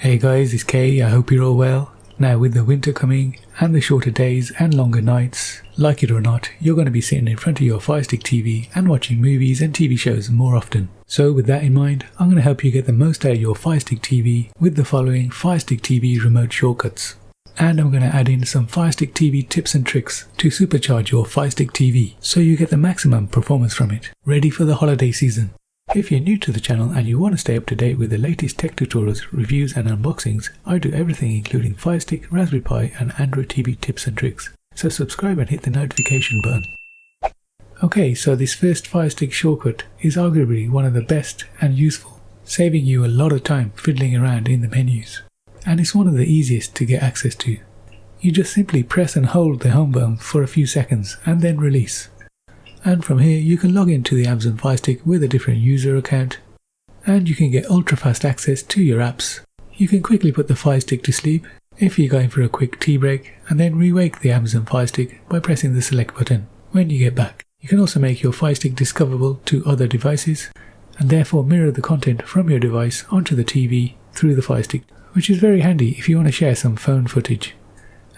Hey guys, it's Kay, I hope you're all well. Now with the winter coming and the shorter days and longer nights, like it or not, you're going to be sitting in front of your Firestick TV and watching movies and TV shows more often. So with that in mind, I'm going to help you get the most out of your Firestick TV with the following Firestick TV remote shortcuts. And I'm going to add in some Firestick TV tips and tricks to supercharge your Firestick TV so you get the maximum performance from it, ready for the holiday season. If you're new to the channel and you want to stay up to date with the latest tech tutorials, reviews and unboxings, I do everything including Firestick, Raspberry Pi and Android TV tips and tricks. So subscribe and hit the notification button. Okay, so this first Firestick shortcut is arguably one of the best and useful, saving you a lot of time fiddling around in the menus. And it's one of the easiest to get access to. You just simply press and hold the home button for a few seconds and then release. And from here you can log into the Amazon Firestick with a different user account, and you can get ultra fast access to your apps. You can quickly put the Firestick to sleep if you're going for a quick tea break, and then re-wake the Amazon Firestick by pressing the select button when you get back. You can also make your Firestick discoverable to other devices and therefore mirror the content from your device onto the TV through the Firestick, which is very handy if you want to share some phone footage.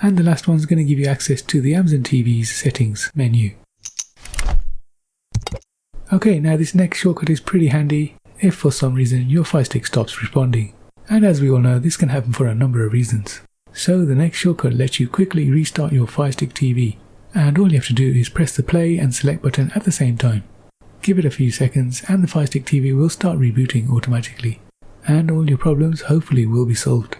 And the last one's going to give you access to the Amazon TV's settings menu. Okay, now this next shortcut is pretty handy if for some reason your Firestick stops responding. And as we all know, this can happen for a number of reasons. So the next shortcut lets you quickly restart your Firestick TV, and all you have to do is press the play and select button at the same time. Give it a few seconds and the Firestick TV will start rebooting automatically, and all your problems hopefully will be solved.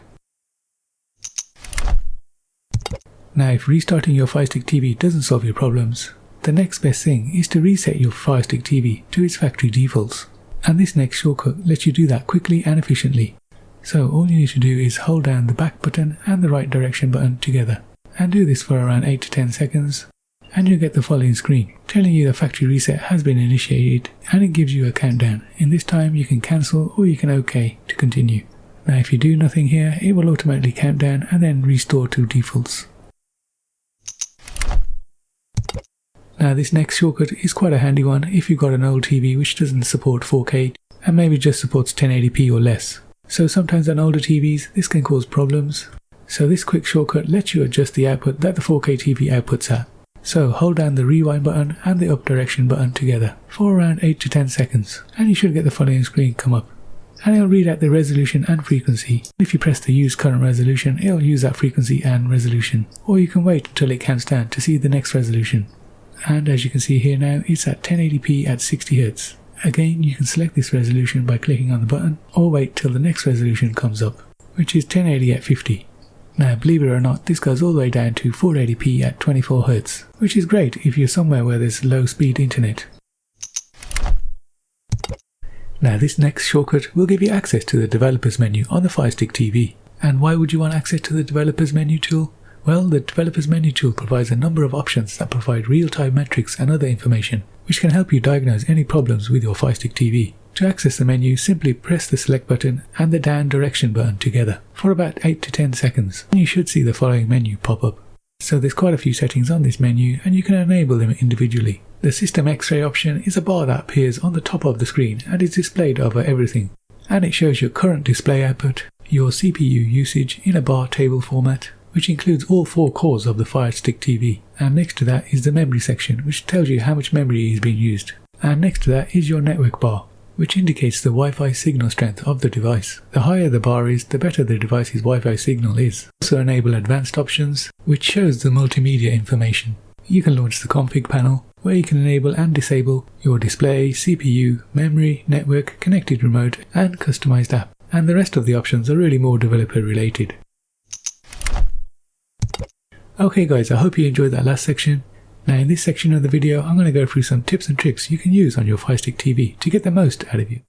Now if restarting your Firestick TV doesn't solve your problems, the next best thing is to reset your Firestick TV to its factory defaults, and this next shortcut lets you do that quickly and efficiently. So all you need to do is hold down the back button and the right direction button together, and do this for around 8 to 10 seconds, and you'll get the following screen telling you the factory reset has been initiated, and it gives you a countdown. In this time you can cancel or you can OK to continue. Now if you do nothing here, it will automatically count down and then restore to defaults. Now this next shortcut is quite a handy one if you've got an old TV which doesn't support 4K and maybe just supports 1080p or less. So sometimes on older TVs this can cause problems. So this quick shortcut lets you adjust the output that the 4K TV outputs at. So hold down the rewind button and the up direction button together for around 8 to 10 seconds, and you should get the following screen come up. And it'll read out the resolution and frequency. If you press the use current resolution, it'll use that frequency and resolution. Or you can wait until it counts down to see the next resolution. And as you can see here now, it's at 1080p at 60Hz. Again, you can select this resolution by clicking on the button, or wait till the next resolution comes up, which is 1080 at 50. Now believe it or not, this goes all the way down to 480p at 24Hz, which is great if you're somewhere where there's low speed internet. Now this next shortcut will give you access to the developers menu on the Firestick TV. And why would you want access to the developers menu tool? Well, the developers menu tool provides a number of options that provide real-time metrics and other information, which can help you diagnose any problems with your Firestick TV. To access the menu, simply press the select button and the down direction button together for about 8 to 10 seconds, and you should see the following menu pop up. So there's quite a few settings on this menu and you can enable them individually. The System X-ray option is a bar that appears on the top of the screen and is displayed over everything, and it shows your current display output, your CPU usage in a bar table format, which includes all 4 cores of the Firestick TV, and next to that is the memory section, which tells you how much memory is being used, and next to that is your network bar, which indicates the Wi-Fi signal strength of the device. The higher the bar is, the better the device's Wi-Fi signal is. Also enable advanced options, which shows the multimedia information. You can launch the config panel, where you can enable and disable your display, CPU, memory, network, connected remote, and customized app, and the rest of the options are really more developer related. Okay guys, I hope you enjoyed that last section. Now in this section of the video, I'm going to go through some tips and tricks you can use on your Firestick TV to get the most out of you.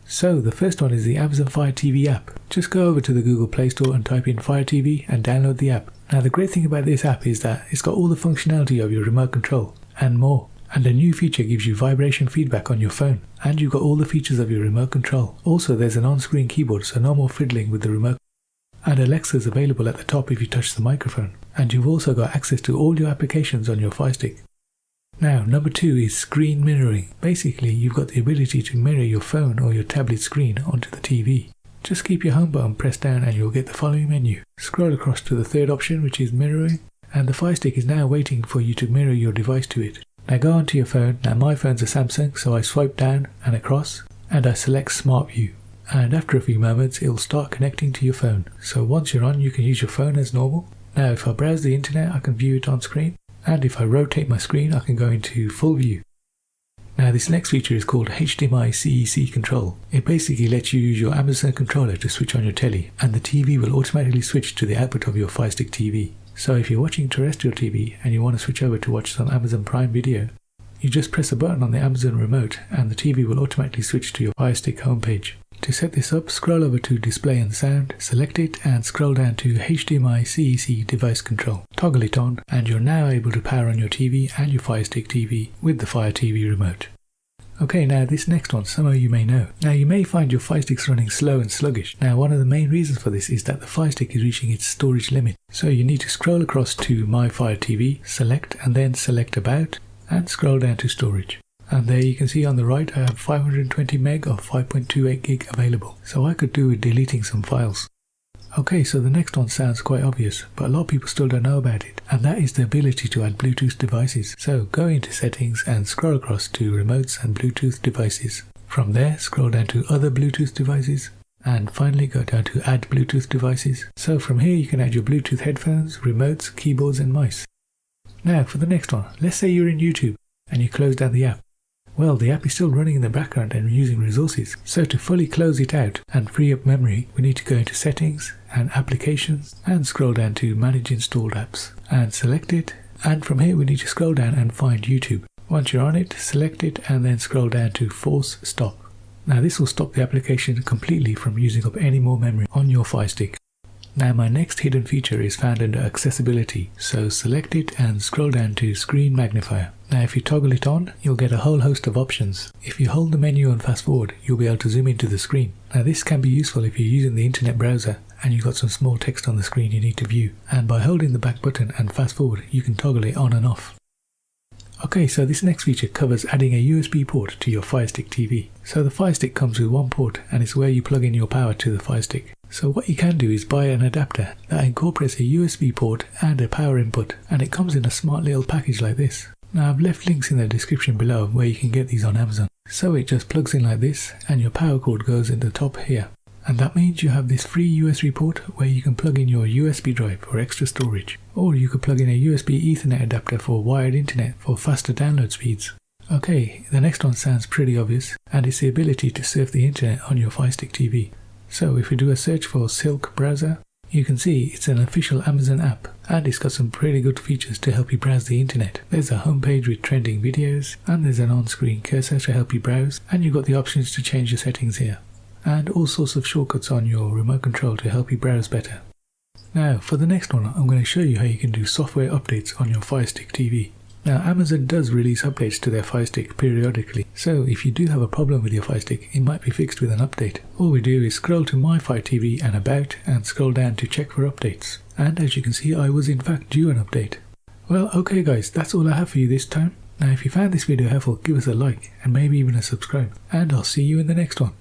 So the first one is the Amazon Fire TV app. Just go over to the Google Play Store and type in Fire TV and download the app. Now the great thing about this app is that it's got all the functionality of your remote control and more. And a new feature gives you vibration feedback on your phone, and you've got all the features of your remote control. Also there's an on-screen keyboard, so no more fiddling with the remote. And Alexa is available at the top if you touch the microphone, and you've also got access to all your applications on your Firestick. Now number 2 is screen mirroring. Basically you've got the ability to mirror your phone or your tablet screen onto the TV. Just keep your home button pressed down and you'll get the following menu. Scroll across to the third option, which is mirroring, and the Firestick is now waiting for you to mirror your device to it. Now go onto your phone. Now my phone's a Samsung, so I swipe down and across and I select Smart View. And after a few moments it'll start connecting to your phone. So once you're on, you can use your phone as normal. Now if I browse the internet, I can view it on screen, and if I rotate my screen I can go into full view. Now this next feature is called HDMI CEC control. It basically lets you use your Amazon controller to switch on your telly, and the TV will automatically switch to the output of your Firestick TV. So if you're watching terrestrial TV and you want to switch over to watch some Amazon Prime Video, you just press a button on the Amazon remote and the TV will automatically switch to your Firestick homepage. To set this up, scroll over to Display and Sound, select it and scroll down to HDMI CEC device control. Toggle it on and you're now able to power on your TV and your Firestick TV with the Fire TV remote. Okay, now this next one, some of you may know. Now you may find your Firesticks running slow and sluggish. Now one of the main reasons for this is that the Firestick is reaching its storage limit. So you need to scroll across to My Fire TV, select and then select About and scroll down to Storage. And there you can see on the right I have 520 meg of 5.28 gig available. So I could do with deleting some files. Okay, so the next one sounds quite obvious, but a lot of people still don't know about it, and that is the ability to add Bluetooth devices. So go into settings and scroll across to remotes and Bluetooth devices. From there, scroll down to other Bluetooth devices, and finally go down to add Bluetooth devices. So from here you can add your Bluetooth headphones, remotes, keyboards and mice. Now for the next one, let's say you're in YouTube and you close down the app. Well, the app is still running in the background and using resources. So to fully close it out and free up memory, we need to go into Settings and Applications and scroll down to Manage Installed Apps and select it. And from here we need to scroll down and find YouTube. Once you're on it, select it and then scroll down to Force Stop. Now this will stop the application completely from using up any more memory on your Firestick. Now my next hidden feature is found under Accessibility, so select it and scroll down to Screen Magnifier. Now if you toggle it on, you'll get a whole host of options. If you hold the menu and fast forward, you'll be able to zoom into the screen. Now this can be useful if you're using the internet browser and you've got some small text on the screen you need to view. And by holding the back button and fast forward, you can toggle it on and off. Okay, so this next feature covers adding a USB port to your Firestick TV. So the Firestick comes with one port and it's where you plug in your power to the Firestick. So what you can do is buy an adapter that incorporates a USB port and a power input, and it comes in a smart little package like this. Now I've left links in the description below where you can get these on Amazon. So it just plugs in like this and your power cord goes in the top here. And that means you have this free USB port where you can plug in your USB drive for extra storage. Or you could plug in a USB Ethernet adapter for wired internet for faster download speeds. Okay, the next one sounds pretty obvious, and it's the ability to surf the internet on your Firestick TV. So if we do a search for Silk browser, you can see it's an official Amazon app and it's got some pretty good features to help you browse the internet. There's a homepage with trending videos and there's an on-screen cursor to help you browse, and you've got the options to change your settings here. And all sorts of shortcuts on your remote control to help you browse better. Now for the next one, I'm going to show you how you can do software updates on your Firestick TV. Now Amazon does release updates to their Firestick periodically, so if you do have a problem with your Firestick, it might be fixed with an update. All we do is scroll to My Fire TV and About and scroll down to check for updates. And as you can see, I was in fact due an update. Well, okay guys, that's all I have for you this time. Now if you found this video helpful, give us a like and maybe even a subscribe, and I'll see you in the next one.